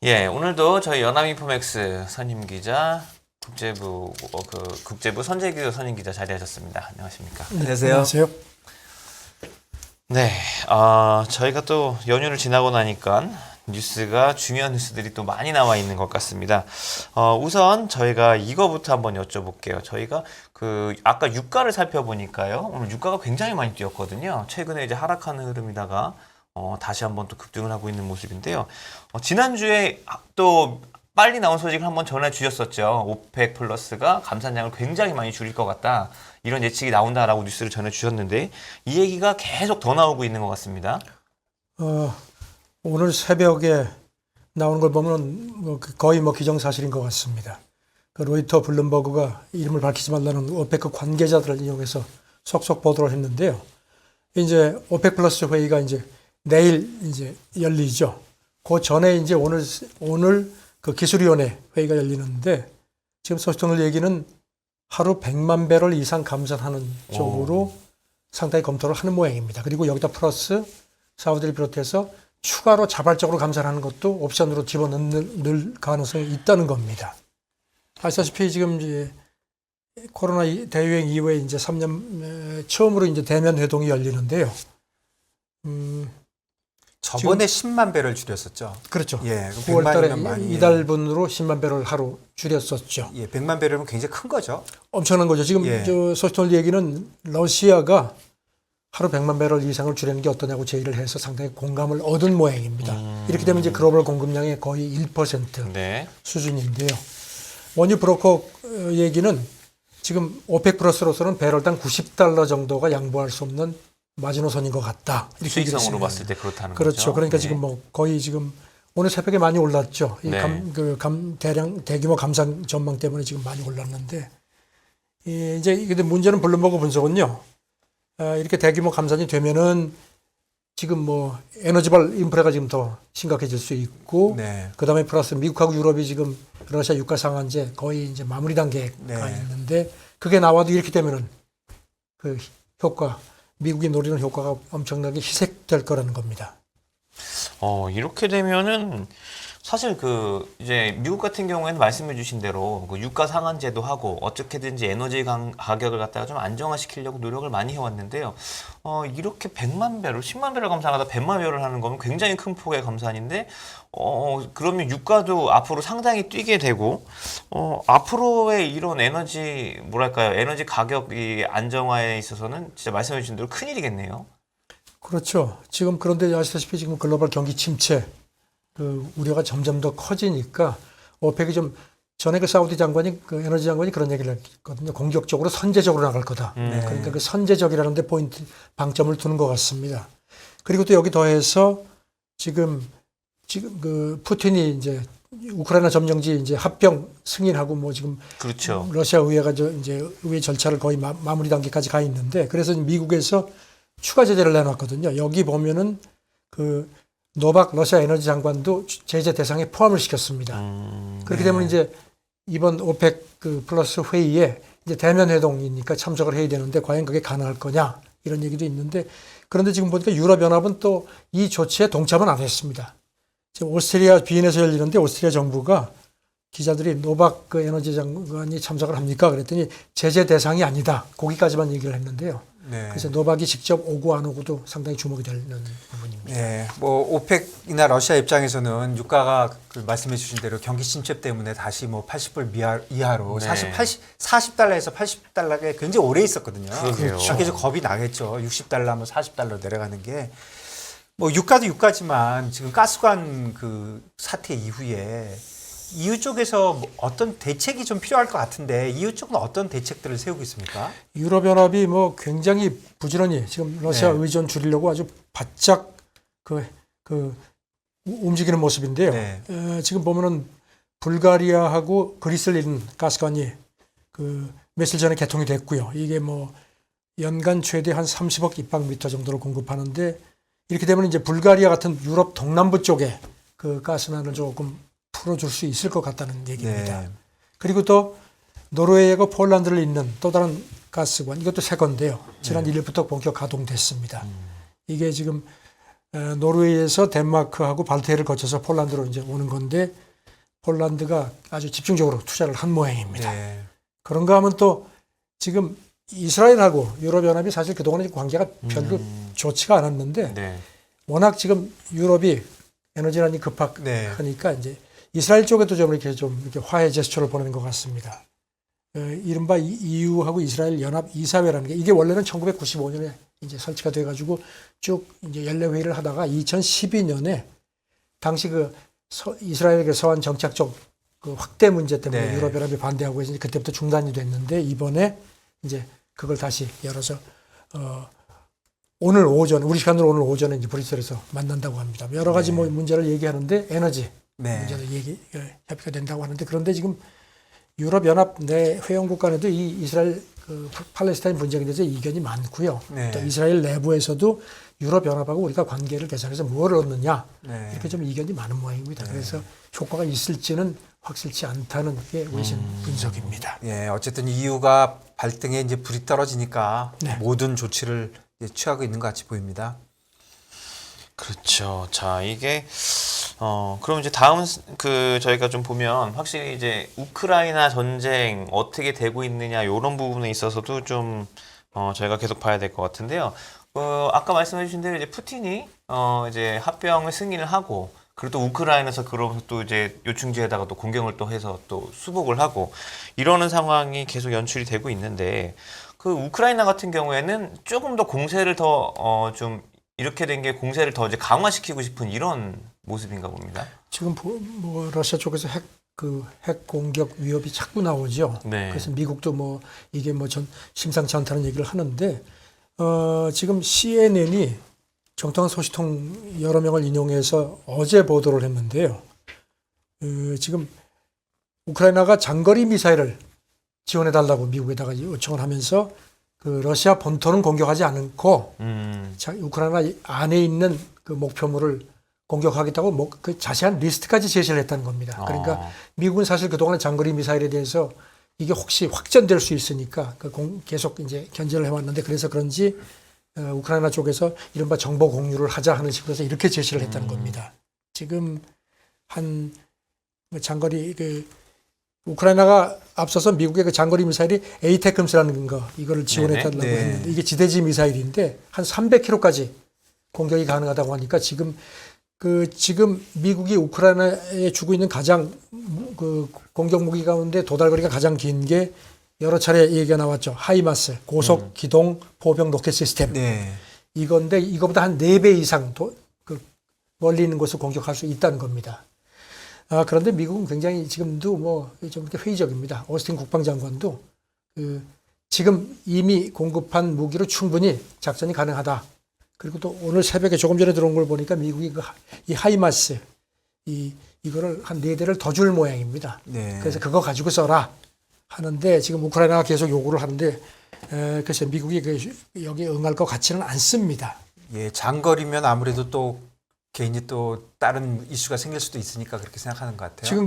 예, 오늘도 저희 연합인포맥스 선임 기자, 국제부 선재규 선임 기자 자리하셨습니다. 안녕하십니까? 안녕하세요. 안녕하세요. 네, 저희가 또 연휴를 지나고 나니까 뉴스가 중요한 뉴스들이 또 많이 나와 있는 것 같습니다. 우선 저희가 이거부터 한번 여쭤볼게요. 저희가 아까 유가를 살펴보니까요. 오늘 유가가 굉장히 많이 뛰었거든요. 최근에 이제 하락하는 흐름이다가 다시 한번 또 급등을 하고 있는 모습인데요. 지난주에 또 빨리 나온 소식을 한번 전해주셨었죠. 오펙 플러스가 감산량을 굉장히 많이 줄일 것 같다. 이런 예측이 나온다라고 뉴스를 전해주셨는데 이 얘기가 계속 더 나오고 있는 것 같습니다. 오늘 새벽에 나오는 걸 보면 거의 기정사실인 것 같습니다. 로이터 블룸버그가 이름을 밝히지 말라는 오펙 관계자들을 이용해서 속속 보도를 했는데요. 이제 오펙 플러스 회의가 이제 내일 이제 열리죠. 그 전에 이제 오늘 그 기술위원회 회의가 열리는데 지금 소식통을 얘기는 하루 100만 배럴 이상 감산하는 쪽으로 상당히 검토를 하는 모양입니다. 그리고 여기다 플러스 사우디를 비롯해서 추가로 자발적으로 감산하는 것도 옵션으로 집어넣을 가능성이 있다는 겁니다. 아시다시피 지금 이제 코로나 대유행 이후에 이제 3년 처음으로 이제 대면 회동이 열리는데요. 저번에 10만 배를 줄였었죠. 그렇죠. 예, 9월 달에 이달분으로 10만 배를 하루 줄였었죠. 예, 100만 배라면 굉장히 큰 거죠. 엄청난 거죠. 지금 저 소식통을 얘기는 러시아가 하루 100만 배럴 이상을 줄이는 게 어떠냐고 제의를 해서 상당히 공감을 얻은 모양입니다. 이렇게 되면 이제 글로벌 공급량의 거의 1% 네. 수준인데요. 원유 브로커 얘기는 지금 오펙 플러스로서는 배럴당 $90 정도가 양보할 수 없는 마지노선인 것 같다. 이렇게 수익성으로 봤을 때 그렇다는 거죠. 거죠. 그러니까 네. 지금 거의 지금 오늘 새벽에 많이 올랐죠. 이 네. 대규모 감산 전망 때문에 지금 많이 올랐는데 이제 근데 문제는 블룸버그 분석은요. 이렇게 대규모 감산이 되면은 지금 에너지발 인프라가 지금 더 심각해질 수 있고, 네. 그 다음에 플러스 미국하고 유럽이 지금 러시아 유가 상한제 거의 이제 마무리 단계에 가 있는데, 그게 나와도 이렇게 되면은 그 효과, 미국이 노리는 효과가 엄청나게 희색될 거라는 겁니다. 이렇게 되면은 사실 이제 미국 같은 경우에는 말씀해 주신 대로 유가 상한제도 하고 어떻게든지 에너지 가격을 갖다가 좀 안정화시키려고 노력을 많이 해왔는데요. 이렇게 100만 배럴, 10만 배럴 감산하다 100만 배럴 하는 거면 굉장히 큰 폭의 감산인데, 그러면 유가도 앞으로 상당히 뛰게 되고, 앞으로의 이런 에너지 가격이 안정화에 있어서는 진짜 말씀해 주신 대로 큰일이겠네요. 그렇죠. 지금 그런데 아시다시피 지금 글로벌 경기 침체, 우려가 점점 더 커지니까 오펙이 좀 전에 사우디 장관이 에너지 장관이 그런 얘기를 했거든요. 공격적으로 선제적으로 나갈 거다. 그러니까 그 선제적이라는 데 포인트 방점을 두는 것 같습니다. 그리고 또 여기 더해서 지금 푸틴이 이제 우크라이나 점령지 이제 합병 승인하고 지금 그렇죠. 러시아 의회가 이제 의회 절차를 거의 마무리 단계까지 가 있는데, 그래서 미국에서 추가 제재를 내놨거든요. 여기 보면은 노박 러시아 에너지 장관도 제재 대상에 포함을 시켰습니다. 그렇게 되면 이제 이번 오펙 플러스 회의에 이제 대면 회동이니까 참석을 해야 되는데 과연 그게 가능할 거냐 이런 얘기도 있는데, 그런데 지금 보니까 유럽연합은 또 이 조치에 동참은 안 했습니다. 지금 오스트리아 비엔에서 열리는데 오스트리아 정부가 기자들이 노박 에너지 장관이 참석을 합니까? 그랬더니 제재 대상이 아니다. 거기까지만 얘기를 했는데요. 그래서 노박이 직접 오고 안 오고도 상당히 주목이 되는 부분입니다. 네, 오펙이나 러시아 입장에서는 유가가 말씀해 주신 대로 경기 침체 때문에 다시 80불 이하로 40달러에서 80달러가 굉장히 오래 있었거든요. 그렇죠. 그래서 겁이 나겠죠. 60달러, 40달러 내려가는 게. 유가도 유가지만 지금 가스관 사태 이후에 EU 쪽에서 어떤 대책이 좀 필요할 것 같은데, EU 쪽은 어떤 대책들을 세우고 있습니까? 유럽연합이 굉장히 부지런히 지금 러시아 의존 줄이려고 아주 바짝 움직이는 모습인데요. 지금 보면은 불가리아하고 그리스를 잇는 가스관이 며칠 전에 개통이 됐고요. 이게 연간 최대 한 30억 입방미터 정도를 공급하는데, 이렇게 되면 이제 불가리아 같은 유럽 동남부 쪽에 가스난을 조금 풀어줄 수 있을 것 같다는 얘기입니다. 그리고 또 노르웨이하고 폴란드를 잇는 또 다른 가스관, 이것도 새 건데요. 지난 1일부터 본격 가동됐습니다. 이게 지금 노르웨이에서 덴마크하고 발트해를 거쳐서 폴란드로 이제 오는 건데 폴란드가 아주 집중적으로 투자를 한 모양입니다. 네. 그런가 하면 또 지금 이스라엘하고 유럽연합이 사실 그동안에 관계가 별로 좋지가 않았는데 네. 워낙 지금 유럽이 에너지난이 급박하니까 이제 이스라엘 쪽에도 좀 이렇게 화해 제스처를 보내는 것 같습니다. 이른바 EU하고 이스라엘 연합 이사회라는 게 이게 원래는 1995년에 이제 설치가 돼가지고 쭉 이제 연례 회의를 하다가 2012년에 당시 이스라엘의 서한 정착적 확대 문제 때문에 네. 유럽연합이 반대하고 해서 그때부터 중단이 됐는데 이번에 이제 그걸 다시 열어서 오늘 오전 우리 시간으로 오늘 오전에 이제 브뤼셀에서 만난다고 합니다. 여러 가지 뭐 문제를 얘기하는데 에너지 문제도 협의가 된다고 하는데 그런데 지금 유럽 연합 내 회원국 간에도 이 이스라엘 팔레스타인 분쟁에 대해서 이견이 많고요. 또 이스라엘 내부에서도 유럽 연합하고 우리가 관계를 개선해서 무엇을 얻느냐 이렇게 좀 이견이 많은 모양입니다. 그래서 효과가 있을지는 확실치 않다는 게 외신 분석입니다. 예, 어쨌든 EU가 발등에 이제 불이 떨어지니까 모든 조치를 이제 취하고 있는 것 같이 보입니다. 그렇죠. 자, 이게 그럼 이제 다음 저희가 좀 보면 확실히 이제 우크라이나 전쟁 어떻게 되고 있느냐 이런 부분에 있어서도 좀 저희가 계속 봐야 될 것 같은데요. 아까 말씀해 주신 대로 이제 푸틴이 이제 합병을 승인을 하고 그리고 또 우크라이나에서 그러면서 또 이제 요충지에다가 또 공격을 또 해서 또 수복을 하고 이러는 상황이 계속 연출이 되고 있는데 그 우크라이나 같은 경우에는 조금 더 공세를 더 좀 이렇게 된 게 공세를 더 이제 강화시키고 싶은 이런 모습인가 봅니다. 지금 뭐 러시아 쪽에서 핵 공격 위협이 자꾸 나오죠. 네. 그래서 미국도 뭐 이게 뭐 심상치 않다는 얘기를 하는데 지금 CNN이 정통한 소식통 여러 명을 인용해서 어제 보도를 했는데요. 지금 우크라이나가 장거리 미사일을 지원해달라고 미국에다가 요청을 하면서 러시아 본토는 공격하지 않고 우크라이나 안에 있는 그 목표물을 공격하겠다고 그 자세한 리스트까지 제시를 했다는 겁니다. 그러니까 미국은 사실 그동안의 장거리 미사일에 대해서 이게 혹시 확전될 수 있으니까 계속 이제 견제를 해왔는데 그래서 그런지 우크라이나 쪽에서 이른바 정보 공유를 하자 하는 식으로 해서 이렇게 제시를 했다는 겁니다. 지금 한 장거리 우크라이나가 앞서서 미국의 그 장거리 미사일이 에이테크스라는 이거를 지원했다고 했는데 이게 지대지 미사일인데 한 300km까지 공격이 가능하다고 하니까 지금 미국이 우크라이나에 주고 있는 가장 공격 무기 가운데 도달거리가 가장 긴 게 여러 차례 얘기가 나왔죠. 하이마스 고속 기동 포병 로켓 시스템. 이건데 이거보다 한 4배 이상 멀리 있는 곳을 공격할 수 있다는 겁니다. 그런데 미국은 굉장히 지금도 뭐 좀 이렇게 회의적입니다. 오스틴 국방장관도 지금 이미 공급한 무기로 충분히 작전이 가능하다. 그리고 또 오늘 새벽에 조금 전에 들어온 걸 보니까 미국이 이 하이마스 이거를 한 4대를 더 줄 모양입니다. 그래서 그거 가지고 써라 하는데 지금 우크라이나가 계속 요구를 하는데 글쎄 미국이 여기에 응할 것 같지는 않습니다. 예, 장거리면 아무래도 또 개인이 또 다른 이슈가 생길 수도 있으니까 그렇게 생각하는 것 같아요. 지금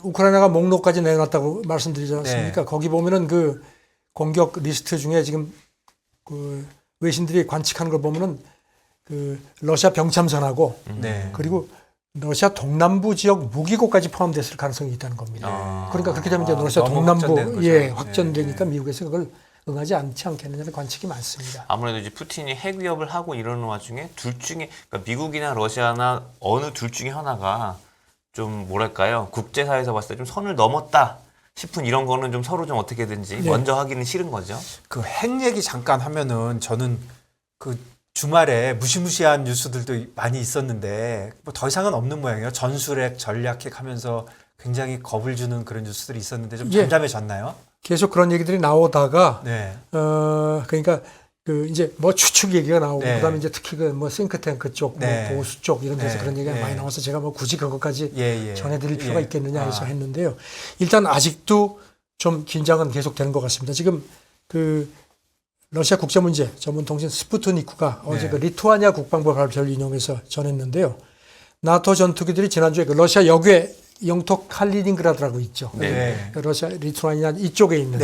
우크라이나가 목록까지 내놨다고 말씀드리지 않습니까? 거기 보면은 공격 리스트 중에 지금 외신들이 관측하는 걸 보면은 러시아 병참선하고 그리고 러시아 동남부 지역 무기고까지 포함됐을 가능성이 있다는 겁니다. 그러니까 그렇게 되면 이제 러시아 동남부 확전되니까 미국에서 그걸 응하지 않겠느냐는 관측이 많습니다. 아무래도 이제 푸틴이 핵 위협을 하고 이러는 와중에 둘 중에 그러니까 미국이나 러시아나 어느 둘 중에 하나가 좀 뭐랄까요 국제사회에서 봤을 때 좀 선을 넘었다 싶은 이런 거는 좀 서로 좀 어떻게든지 먼저 하기는 싫은 거죠. 그 핵 얘기 잠깐 하면은 저는 주말에 무시무시한 뉴스들도 많이 있었는데 뭐 더 이상은 없는 모양이에요. 전술핵, 전략핵 하면서 굉장히 겁을 주는 그런 뉴스들이 있었는데 좀 잠잠해졌나요? 계속 그런 얘기들이 나오다가 그러니까 이제 뭐 추측 얘기가 나오고 그다음에 이제 특히 뭐 싱크탱크 쪽, 뭐 보수 쪽 이런 데서 그런 얘기가 많이 나와서 제가 뭐 굳이 그것까지 전해드릴 필요가 있겠느냐 해서 했는데요. 일단 아직도 좀 긴장은 계속되는 것 같습니다. 지금 러시아 국제문제 전문 통신 스푸트니크가 어제 리투아니아 국방부 발표를 인용해서 전했는데요. 나토 전투기들이 지난주에 러시아 역외 영토 칼리닝그라드라고 있죠. 러시아 리투아니아 이쪽에 있는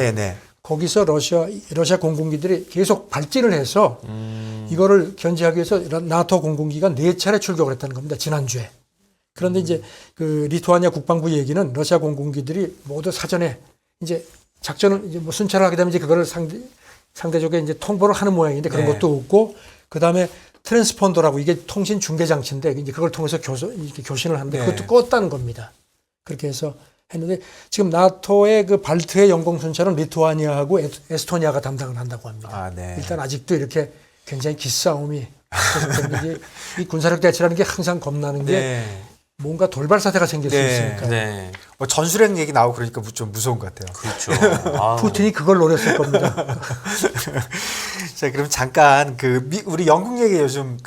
거기서 러시아 공군기들이 계속 발진을 해서 이거를 견제하기 위해서 나토 공군기가 4차례 출격을 했다는 겁니다. 지난주에. 그런데 이제 그 리투아니아 국방부 얘기는 러시아 공군기들이 모두 사전에 이제 작전을 이제 뭐 순찰을 하게 되면 이제 그거를 상대적으로 이제 통보를 하는 모양인데 그런 네. 것도 없고 그다음에 트랜스폰더라고 이게 통신 중계 장치인데 이제 그걸 통해서 이렇게 교신을 하는데 네. 그것도 껐다는 겁니다. 그렇게 해서 했는데 지금 나토의 그 발트의 영공 순찰은 리투아니아하고 에스토니아가 담당을 한다고 합니다. 아, 네. 일단 아직도 이렇게 굉장히 기싸움이 계속되는지 이 군사력 대치라는 게 항상 겁나는 게 네. 뭔가 돌발 사태가 생길 수 네. 있으니까. 네. 뭐 전술핵 얘기 나오고 그러니까 좀 무서운 것 같아요. 그렇죠. 아우. 푸틴이 그걸 노렸을 겁니다. 자, 그럼 잠깐 우리 영국 얘기 요즘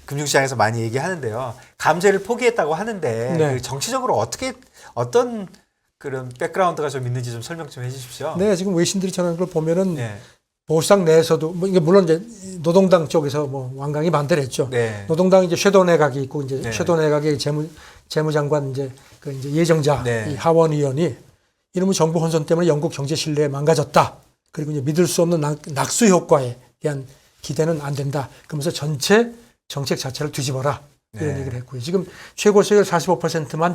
금융시장에서 많이 얘기하는데요. 감세를 포기했다고 하는데 네. 정치적으로 어떤 그런 백그라운드가 좀 있는지 좀 설명 좀 해주십시오. 네, 지금 외신들이 전하는 걸 보면은 네. 보수당 내에서도 뭐 이게 물론 이제 노동당 쪽에서 뭐 완강히 반대를 했죠. 네. 노동당 이제 섀도우 내각이 있고 이제 네. 섀도우 내각의 재무장관 이제 그 이제 예정자 네. 이 하원 의원이 이놈의 정부 혼선 때문에 영국 경제 신뢰에 망가졌다. 그리고 이제 믿을 수 없는 낙수 효과에 대한 기대는 안 된다. 그러면서 전체 정책 자체를 뒤집어라. 이런 네. 얘기를 했고요. 지금 최고 세율 45%만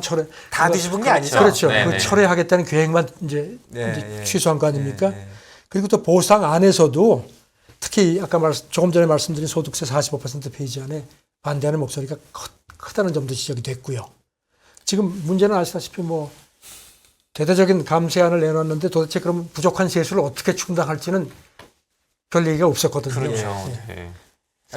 다 뒤집은 게 아니죠. 그렇죠. 네, 그 네. 철회하겠다는 계획만 이제 네. 취소한 거 아닙니까? 네. 그리고 또 보수당 안에서도 특히 아까 조금 전에 말씀드린 소득세 45% 폐지안에 반대하는 목소리가 크다는 점도 지적이 됐고요. 지금 문제는 아시다시피 뭐 대대적인 감세안을 내놨는데 도대체 그럼 부족한 세수를 어떻게 충당할지는 별 얘기가 없었거든요. 그렇죠. 예. 네.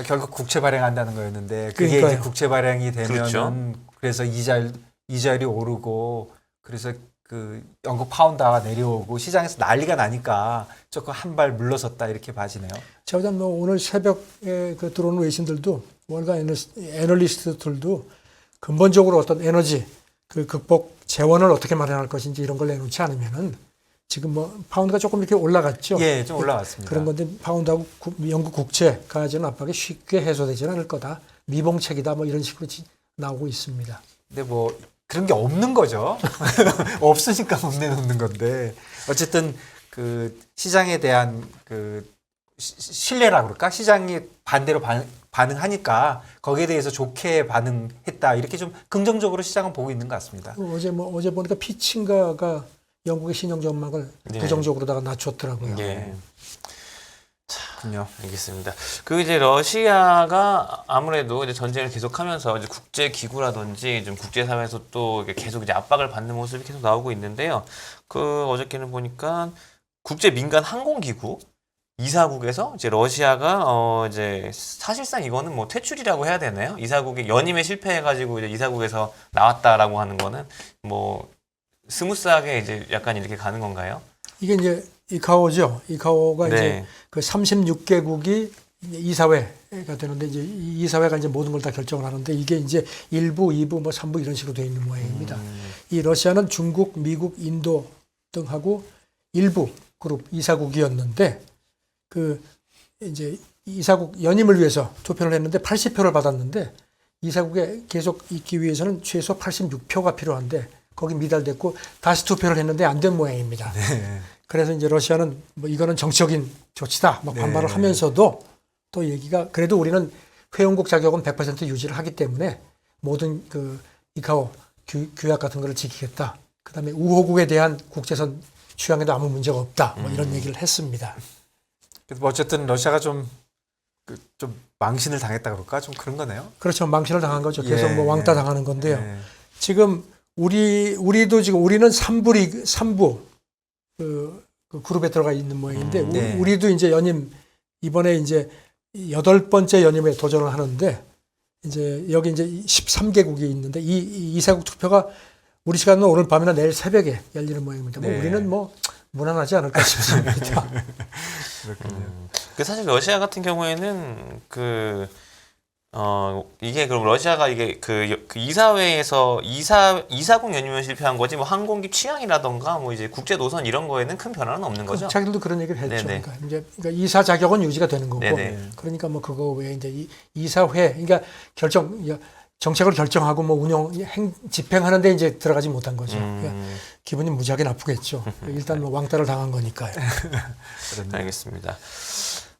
결국 국채 발행한다는 거였는데 그게 그러니까요. 이제 국채 발행이 되면은 그렇죠. 그래서 이자율이 오르고 그래서 그 영국 파운드가 내려오고 시장에서 난리가 나니까 조금 한 발 물러섰다 이렇게 봐지네요. 제가 뭐 오늘 새벽에 그 들어오는 외신들도 월가 애널리스트들도 근본적으로 어떤 에너지 그 극복 재원을 어떻게 마련할 것인지 이런 걸 내놓지 않으면은 지금 뭐 파운드가 조금 이렇게 올라갔죠. 예, 좀 올라갔습니다. 그런 건데 파운드하고 영국 국채 가지는 압박이 쉽게 해소되지는 않을 거다. 미봉책이다 뭐 이런 식으로 나오고 있습니다. 근데 뭐 그런 게 없는 거죠. 없으니까 못 내놓는 건데 어쨌든 그 시장에 대한 그 신뢰라고 그럴까? 시장이 반대로 반응하니까 거기에 대해서 좋게 반응했다. 이렇게 좀 긍정적으로 시장은 보고 있는 것 같습니다. 어제 보니까 피친가가 영국의 신용 전망을 네. 부정적으로다가 낮췄더라고요. 예. 그렇군요. 알겠습니다. 그 이제 러시아가 아무래도 이제 전쟁을 계속하면서 이제 국제 기구라든지 좀 국제 사회에서 또 이게 계속 이제 압박을 받는 모습이 계속 나오고 있는데요. 그 어저께는 보니까 국제 민간 항공 기구 이사국에서 이제 러시아가 이제 사실상 이거는 뭐 퇴출이라고 해야 되나요? 이사국이 연임에 실패해가지고 이제 이사국에서 나왔다라고 하는 거는 뭐 스무스하게 이제 약간 이렇게 가는 건가요? 이게 이제 이카오죠. 이카오가 네. 이제 그 36개국이 이사회가 되는데 이제 이 이사회가 이제 모든 걸 다 결정을 하는데 이게 이제 1부, 2부, 뭐 3부 이런 식으로 되어 있는 모양입니다. 이 러시아는 중국, 미국, 인도 등하고 일부 그룹 이사국이었는데 그 이제 이사국 연임을 위해서 투표를 했는데 80표를 받았는데 이사국에 계속 있기 위해서는 최소 86표가 필요한데 거기 미달됐고 다시 투표를 했는데 안 된 모양입니다. 네. 그래서 이제 러시아는 뭐 이거는 정치적인 조치다 막 반발을 네. 하면서도 또 얘기가 그래도 우리는 회원국 자격은 100% 유지를 하기 때문에 모든 그 이카오 규약 같은 거를 지키겠다. 그다음에 우호국에 대한 국제선 취향에도 아무 문제가 없다. 뭐 이런 얘기를 했습니다. 그래서 뭐 어쨌든 러시아가 좀 망신을 당했다 그럴까? 좀 그런 거네요. 그렇죠. 망신을 당한 거죠. 계속 예, 뭐 왕따 예. 당하는 건데요. 네. 지금 우리도 지금 우리는 3부 그 그룹에 들어가 있는 모양인데 네. 우리도 이제 연임 이번에 이제 8번째 연임에 도전을 하는데 이제 여기 이제 13개국이 있는데 이 이사국 투표가 우리 시간은 오늘 밤이나 내일 새벽에 열리는 모양입니다. 뭐 네. 우리는 뭐 무난하지 않을까 싶습니다. 그렇군요. 그 사실 러시아 같은 경우에는 이게 그럼 러시아가 이게 그 이사회에서 이사국 연임에 실패한 거지 뭐 항공기 취향이라던가 뭐 이제 국제 노선 이런 거에는 큰 변화는 없는 거죠. 자기들도 그런 얘기를 했죠. 네네. 그러니까 이사 자격은 유지가 되는 거고. 네네. 그러니까 뭐 그거 외에 이제 이사회, 그러니까 정책을 결정하고 뭐 집행하는데 이제 들어가지 못한 거죠. 그러니까 기분이 무지하게 나쁘겠죠. 일단 뭐 왕따를 당한 거니까요. 알겠습니다.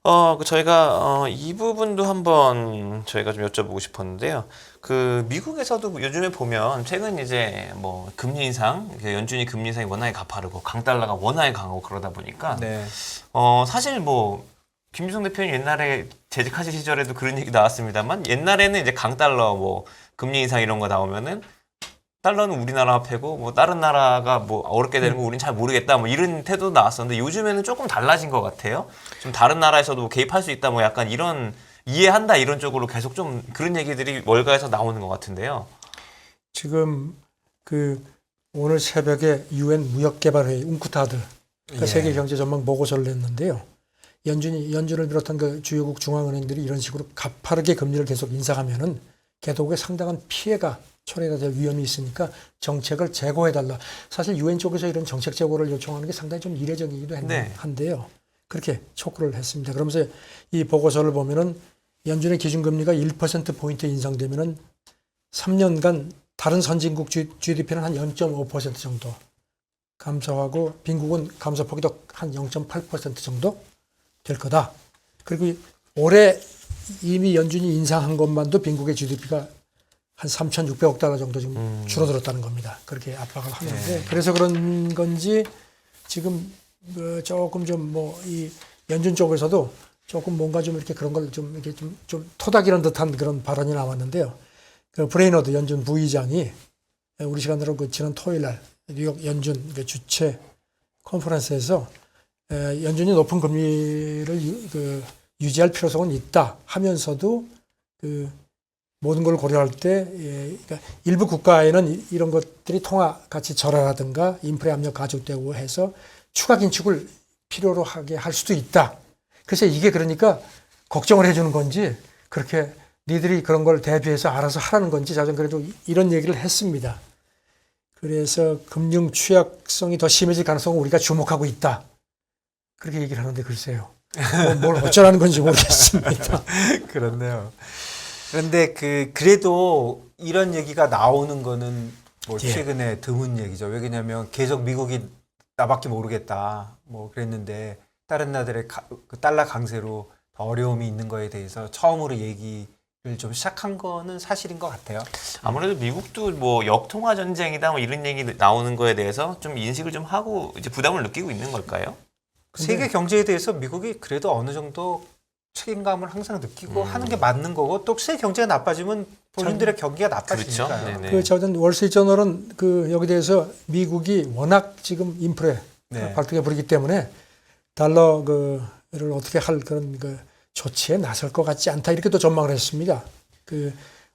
저희가 이 부분도 한번 저희가 좀 여쭤보고 싶었는데요. 그 미국에서도 요즘에 보면 최근 이제 뭐 금리 인상, 연준이 금리 인상이 워낙에 가파르고 강달러가 워낙에 강하고 그러다 보니까 네. 사실 뭐 김유성 대표님 옛날에 재직하실 시절에도 그런 얘기 나왔습니다만 옛날에는 이제 강달러 뭐 금리 인상 이런 거 나오면은 달러는 우리나라 화폐고 뭐 다른 나라가 뭐 어렵게 되는 거 우린 잘 모르겠다 뭐 이런 태도 나왔었는데 요즘에는 조금 달라진 것 같아요. 좀 다른 나라에서도 개입할 수 있다 뭐 약간 이런 이해한다 이런 쪽으로 계속 좀 그런 얘기들이 월가에서 나오는 것 같은데요. 지금 그 오늘 새벽에 유엔 무역개발회의 웅크타드 그러니까 예. 세계 경제 전망 보고서를 냈는데요. 연준을 비롯한 그 주요국 중앙은행들이 이런 식으로 가파르게 금리를 계속 인상하면은 개도국에 상당한 피해가 초래가 될 위험이 있으니까 정책을 재고해달라. 사실 유엔 쪽에서 이런 정책 재고를 요청하는 게 상당히 좀 이례적이기도 네. 한데요. 그렇게 촉구를 했습니다. 그러면서 이 보고서를 보면은 연준의 기준금리가 1%포인트 인상되면은 3년간 다른 선진국 GDP는 한 0.5% 정도 감소하고 빈국은 감소폭이 더 한 0.8% 정도 될 거다. 그리고 올해 이미 연준이 인상한 것만도 빈국의 GDP가 한 3,600억 달러 정도 지금 줄어들었다는 겁니다. 그렇게 압박을 하는데 네. 그래서 그런 건지 지금 조금 좀 뭐 이 연준 쪽에서도 조금 뭔가 좀 이렇게 그런 걸 좀 이렇게 좀 토닥이는 듯한 그런 발언이 나왔는데요. 그 브레이너드 연준 부의장이 우리 시간으로 그 지난 토요일 날 뉴욕 연준 그 주최 컨퍼런스에서 연준이 높은 금리를 유지할 필요성은 있다 하면서도 그 모든 걸 고려할 때 그러니까 일부 국가에는 이런 것들이 통화 가치 절하라든가 인플레 압력 가중되고 해서 추가 긴축을 필요로 하게 할 수도 있다. 그래서 이게 그러니까 걱정을 해주는 건지 그렇게 니들이 그런 걸 대비해서 알아서 하라는 건지 저는 그래도 이런 얘기를 했습니다. 그래서 금융 취약성이 더 심해질 가능성을 우리가 주목하고 있다. 그렇게 얘기를 하는데 글쎄요. 뭘 어쩌라는 건지 모르겠습니다. 그렇네요. 그런데 그래도 이런 얘기가 나오는 거는 뭐 예. 최근에 드문 얘기죠. 왜냐하면 계속 미국이 나밖에 모르겠다 뭐 그랬는데 다른 나라들의 그 달러 강세로 더 어려움이 있는 거에 대해서 처음으로 얘기를 좀 시작한 거는 사실인 것 같아요. 아무래도 미국도 뭐 역통화 전쟁이다 뭐 이런 얘기 나오는 거에 대해서 좀 인식을 좀 하고 이제 부담을 느끼고 있는 걸까요? 세계 경제에 대해서 미국이 그래도 어느 정도 책임감을 항상 느끼고 하는 게 맞는 거고 또 세계 경제가 나빠지면 본인들의 경기가 나빠지니까요. 그렇죠. 네네. 그 저는 월스트리트저널은 그 여기 대해서 미국이 워낙 지금 인플레 네. 발등에 부리기 때문에 달러 그를 어떻게 할 그런 그 조치에 나설 것 같지 않다 이렇게 또 전망을 했습니다.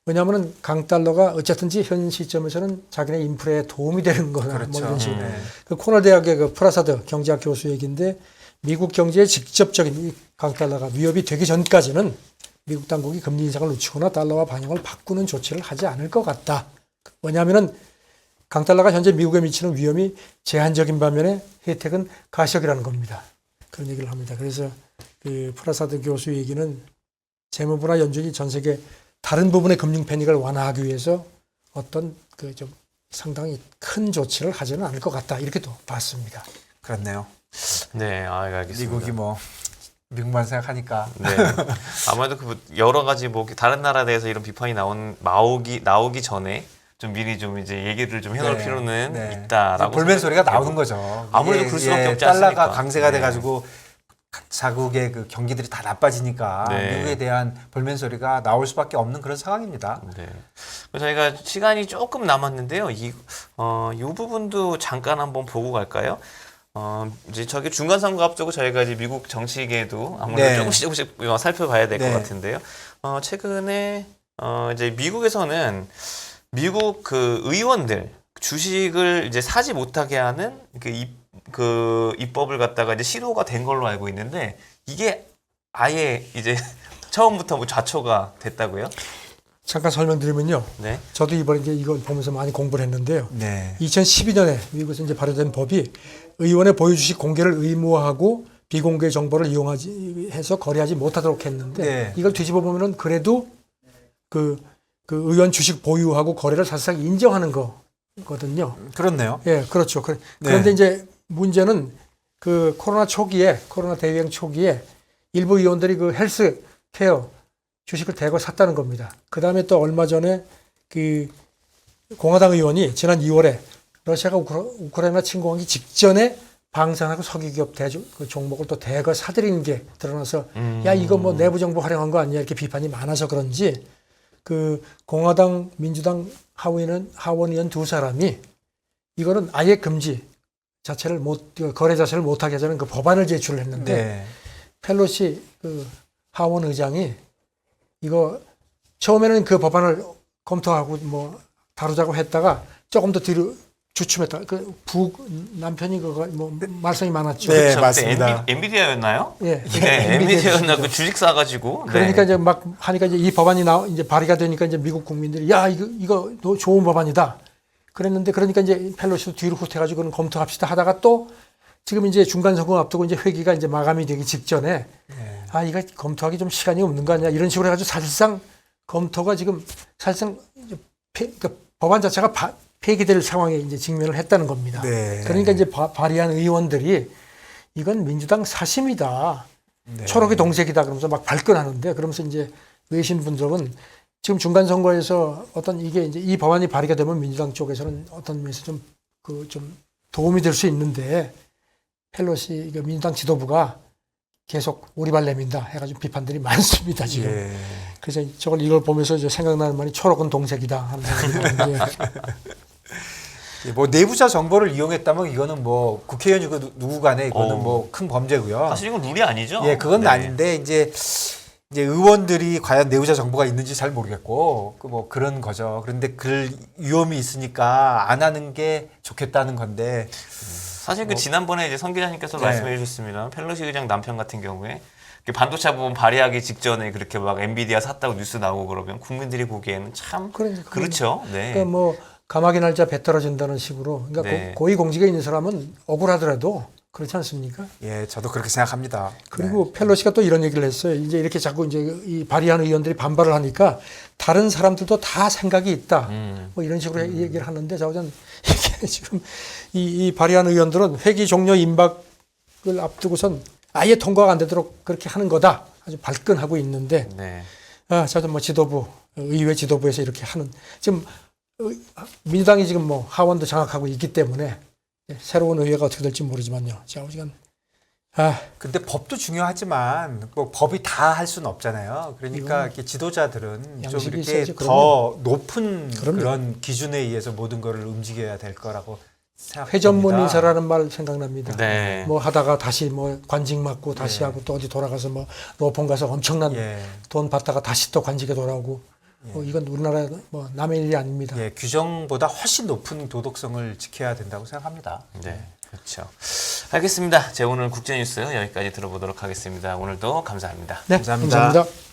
왜냐하면은 강달러가 어쨌든지 현 시점에서는 자기네 인플레에 도움이 되는 거나 그렇죠. 뭐 이런 식으로. 네. 그 코넬 대학의 그 프라사드 경제학 교수 얘기인데 미국 경제에 직접적인 이 강달러가 위협이 되기 전까지는 미국 당국이 금리 인상을 늦추거나 달러와 방향을 바꾸는 조치를 하지 않을 것 같다. 왜냐하면은 강달러가 현재 미국에 미치는 위험이 제한적인 반면에 혜택은 가시적이라는 겁니다. 그런 얘기를 합니다. 그래서 그 프라사드 교수 얘기는 재무부나 연준이 전 세계 다른 부분의 금융 패닉을 완화하기 위해서 어떤 그 좀 상당히 큰 조치를 하지는 않을 것 같다. 이렇게 또 봤습니다. 그렇네요. 네, 알겠습니다. 미국이 뭐 미국만 생각하니까. 네. 아무래도 그 여러 가지 뭐 다른 나라에 대해서 이런 비판이 나오기 전에 좀 미리 좀 이제 얘기를 좀 해놓을 네, 필요는 네. 있다라고 볼멘 소리가 생각해요. 나오는 거죠. 아무래도 이게, 그럴 수밖에 없지 달러가 않습니까? 강세가 네. 돼가지고 자국의 그 경기들이 다 나빠지니까 네. 미국에 대한 볼멘 소리가 나올 수밖에 없는 그런 상황입니다. 네. 저희가 시간이 조금 남았는데요. 이 부분도 잠깐 한번 보고 갈까요? 이제 저기 중간 선거 앞두고 저희가 이제 미국 정치계도 아무래도 네. 조금씩 살펴봐야 될 것 네. 같은데요. 최근에 이제 미국에서는 미국 그 의원들 주식을 이제 사지 못하게 하는 그 입법을 갖다가 이제 시도가 된 걸로 알고 있는데 이게 아예 이제 처음부터 뭐 좌초가 됐다고요? 잠깐 설명드리면요. 네. 저도 이번에 이제 이걸 보면서 많이 공부를 했는데요. 네. 2012년에 미국에서 이제 발효된 법이 의원의 보유 주식 공개를 의무화하고 비공개 정보를 이용하지 해서 거래하지 못하도록 했는데 네. 이걸 뒤집어 보면은 그래도 그 의원 주식 보유하고 거래를 사실상 인정하는 거거든요. 그렇네요. 예, 그렇죠. 그런데 네. 이제 문제는 그 코로나 대유행 초기에 일부 의원들이 그 헬스케어 주식을 대거 샀다는 겁니다. 그 다음에 또 얼마 전에 그 공화당 의원이 지난 2월에 러시아가 우크라이나 침공하기 직전에 방산하고 석유기업 그 종목을 또 대거 사들이는 게 드러나서 야 이거 뭐 내부 정보 활용한 거 아니야 이렇게 비판이 많아서 그런지 그 공화당 민주당 하원 의원 두 사람이 이거는 아예 금지 자체를 거래 자체를 못하게 하자는 그 법안을 제출을 했는데 네. 펠로시 그 하원 의장이 이거 처음에는 그 법안을 검토하고 뭐 다루자고 했다가 조금 더 뒤로 주춤했다. 그 남편이 그거 뭐 말썽이 많았죠. 네, 그렇죠. 맞습니다. 엔비디아였나요? 예. 네, 엔비디아였나 그 주식 사가지고. 그러니까 네. 이제 막 하니까 이제 이 법안이 이제 발의가 되니까 이제 미국 국민들이 야 이거 너 좋은 법안이다. 그랬는데 그러니까 이제 펠로시도 뒤로 후퇴가지고 그건 검토합시다 하다가 또 지금 이제 중간 선거 앞두고 이제 회기가 이제 마감이 되기 직전에 네. 아 이거 검토하기 좀 시간이 없는 거 아니야 이런 식으로 해가지고 사실상 검토가 지금 사실상 그러니까 법안 자체가 폐기될 상황에 이제 직면을 했다는 겁니다. 네. 그러니까 이제 발의한 의원들이 이건 민주당 사심이다. 네. 초록이 동색이다 그러면서 막 발끈하는데 그러면서 이제 외신 분석은 지금 중간 선거에서 어떤 이게 이제 이 법안이 발의가 되면 민주당 쪽에서는 어떤 면에서 좀 도움이 될 수 있는데 펠로시 민주당 지도부가 계속 오리발 내민다 해가지고 비판들이 많습니다 지금. 예. 그래서 이걸 보면서 이제 생각나는 말이 초록은 동색이다 하는 생각이 드는데 뭐 내부자 정보를 이용했다면 이거는 뭐 국회의원이고 누구 간에 이거는 뭐 큰 범죄고요. 사실 이건 룰이 아니죠. 예, 그건 네. 아닌데 이제 의원들이 과연 내부자 정보가 있는지 잘 모르겠고 뭐 그런 거죠. 그런데 그럴 위험이 있으니까 안 하는 게 좋겠다는 건데 사실 그 지난번에 이제 성 기자님께서 네. 말씀해 주셨습니다. 펠로시 의장 남편 같은 경우에 반도체 부분 발의하기 직전에 그렇게 막 엔비디아 샀다고 뉴스 나오고 그러면 국민들이 보기에는 참 그러니까 그렇죠. 네. 그러니까 뭐 가마귀 날짜 배 떨어진다는 식으로 그러니까 네. 고위 공직에 있는 사람은 억울하더라도 그렇지 않습니까? 예, 저도 그렇게 생각합니다. 그리고 펠로시가 또 이런 얘기를 했어요. 이제 이렇게 자꾸 이제 이 발의하는 의원들이 반발을 하니까 다른 사람들도 다 생각이 있다. 뭐 이런 식으로 얘기를 하는데 자우전 이게 지금 이 발의하는 의원들은 회기 종료 임박을 앞두고선 아예 통과가 안 되도록 그렇게 하는 거다. 아주 발끈하고 있는데 네. 자우전 뭐 의회 지도부에서 이렇게 하는 지금 민주당이 지금 뭐 하원도 장악하고 있기 때문에 새로운 의회가 어떻게 될지 모르지만요. 좌우지간 근데 법도 중요하지만 뭐 법이 다 할 수는 없잖아요. 그러니까 이렇게 지도자들은 좀 양식이 이렇게 있어야지. 더 높은 그럼요. 그런 기준에 의해서 모든 것을 움직여야 될 거라고 생각합니다. 회전문 인사라는 말 생각납니다. 네. 뭐 하다가 다시 뭐 관직 맡고 다시 하고 또 어디 돌아가서 뭐 로펌 가서 엄청난 예. 돈 받다가 다시 또 관직에 돌아오고 이건 우리나라 뭐 남의 일이 아닙니다. 예, 규정보다 훨씬 높은 도덕성을 지켜야 된다고 생각합니다. 네. 그렇죠. 알겠습니다. 제 오늘 국제뉴스 여기까지 들어보도록 하겠습니다. 오늘도 감사합니다. 네, 감사합니다. 감사합니다.